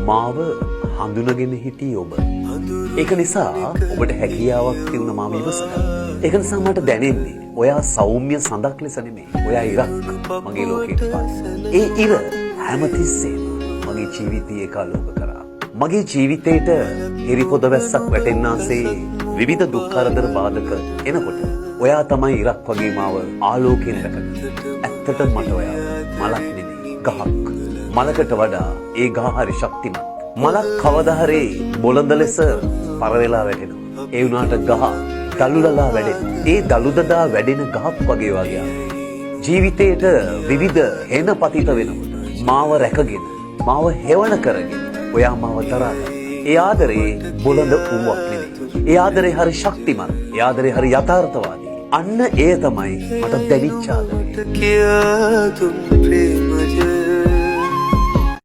මාව හඳුනගෙන හිටියේ ඔබ. ඒක නිසා ඔබට හැකියාවක් තියුණ මාව ඉවසගන්න. ඒක නිසා මට දැනෙන්නේ ඔයා සෞම්‍ය සඳක් ලෙස නෙමෙයි. ඔයා ඉරක් මගේ ලෝකෙට පස්සේ. ඒ ඉර හැමතිස්සෙම මගේ ජීවිතයේ කාලෝක කරා. මගේ ජීවිතේට හිරිපොද වැස්සක් වැටෙන්නාසේ විවිධ දුක් කරදර බාධක එනකොට ඔයා තමයි ඉරක් වගේ මාව ආලෝකයෙන් දැකගන්නේ. ඇත්තටම මට ඔයා මලක් නෙමෙයි ගහක්. මලකට වඩා ඒ ගහ හරි ශක්තිමත්. මලක් කවදා හරි බොළඳ ලෙස පර වෙලා වැටෙනවා. ඒ වුණාට ගහ දලුලලා වැඩෙනවා. ඒ දලුදදා වැඩෙන ගහක් වගේ වගේ ජීවිතේට විවිධ හෙන පතිත වෙනකොට මාව රැකගෙන මාව හෙවණ කරගෙන ඔයා මාව දරාගන්න. ඒ ආදරේ බොළඳ වූවක් නෙමෙයි. ඒ ආදරේ හරි ශක්තිමත්. ඒ ආදරේ හරි යථාර්ථවාදී. අන්න ඒ තමයි මට දැනෙච්ච ආදරේ.